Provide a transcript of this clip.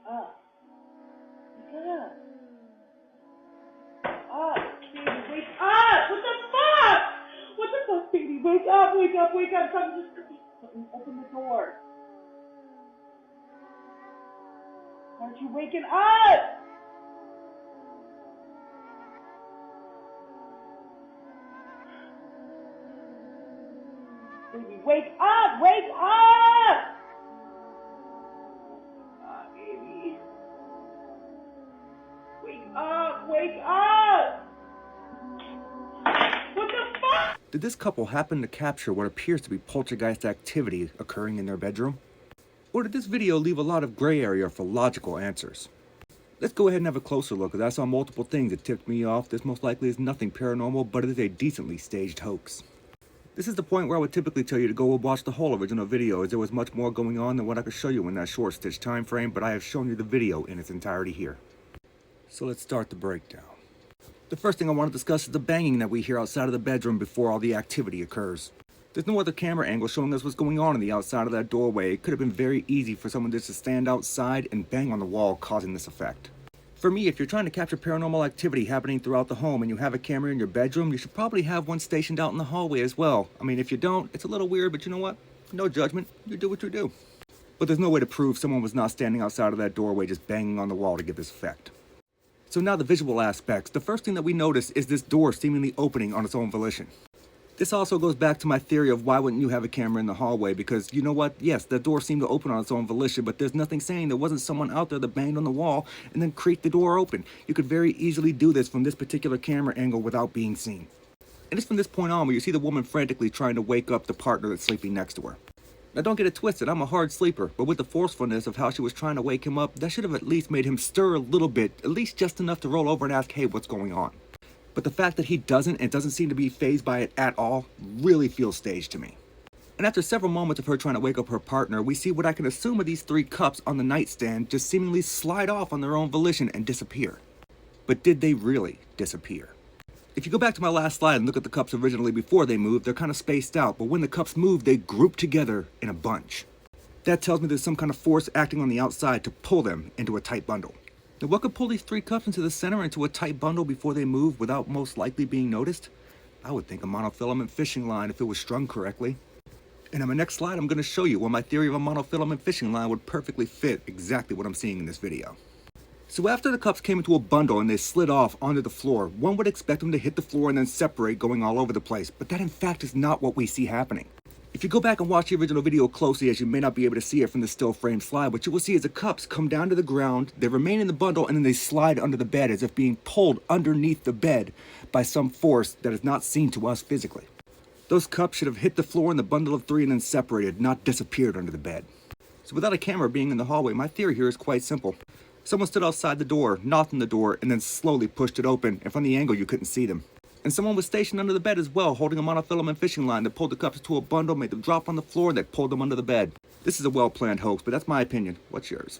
up. Wake up. Up, baby, wake up! What the fuck? What the fuck, baby? Wake up, wake up, wake up. Something, open the door. Aren't you waking up? Baby, wake up! Wake up! Baby. Wake up! Wake up! What the fuck? Did this couple happen to capture what appears to be poltergeist activity occurring in their bedroom? Or did this video leave a lot of gray area for logical answers? Let's go ahead and have a closer look, as I saw multiple things that tipped me off. This most likely is nothing paranormal, but it is a decently staged hoax. This is the point where I would typically tell you to go watch the whole original video, as there was much more going on than what I could show you in that short stitch time frame, but I have shown you the video in its entirety here. So let's start the breakdown. The first thing I want to discuss is the banging that we hear outside of the bedroom before all the activity occurs. There's no other camera angle showing us what's going on the outside of that doorway. It could have been very easy for someone just to stand outside and bang on the wall, causing this effect. For me, if you're trying to capture paranormal activity happening throughout the home and you have a camera in your bedroom, you should probably have one stationed out in the hallway as well. I mean, if you don't, it's a little weird, but you know what? No judgment. You do what you do. But there's no way to prove someone was not standing outside of that doorway just banging on the wall to give this effect. So now the visual aspects. The first thing that we notice is this door seemingly opening on its own volition. This also goes back to my theory of why wouldn't you have a camera in the hallway, because you know what? Yes, the door seemed to open on its own volition, but there's nothing saying there wasn't someone out there that banged on the wall and then creaked the door open. You could very easily do this from this particular camera angle without being seen. And it's from this point on where you see the woman frantically trying to wake up the partner that's sleeping next to her. Now don't get it twisted, I'm a hard sleeper, but with the forcefulness of how she was trying to wake him up, that should have at least made him stir a little bit, at least just enough to roll over and ask, hey, what's going on? But the fact that he doesn't and doesn't seem to be fazed by it at all really feels staged to me. And after several moments of her trying to wake up her partner, we see what I can assume are these 3 cups on the nightstand just seemingly slide off on their own volition and disappear. But did they really disappear? If you go back to my last slide and look at the cups originally before they moved, they're kind of spaced out, but when the cups move, they group together in a bunch. That tells me there's some kind of force acting on the outside to pull them into a tight bundle. Now, what could pull these 3 cups into the center into a tight bundle before they move without most likely being noticed? I would think a monofilament fishing line if it was strung correctly. And on my next slide, I'm going to show you why my theory of a monofilament fishing line would perfectly fit exactly what I'm seeing in this video. So after the cups came into a bundle and they slid off onto the floor, one would expect them to hit the floor and then separate, going all over the place. But that in fact is not what we see happening. If you go back and watch the original video closely, as you may not be able to see it from the still frame slide, what you will see is the cups come down to the ground, they remain in the bundle, and then they slide under the bed as if being pulled underneath the bed by some force that is not seen to us physically. Those cups should have hit the floor in the bundle of 3 and then separated, not disappeared under the bed. So without a camera being in the hallway, my theory here is quite simple. Someone stood outside the door, knocked on the door, and then slowly pushed it open, and from the angle you couldn't see them. And someone was stationed under the bed as well, holding a monofilament fishing line that pulled the cups into a bundle, made them drop on the floor, and that pulled them under the bed. This is a well-planned hoax, but that's my opinion. What's yours?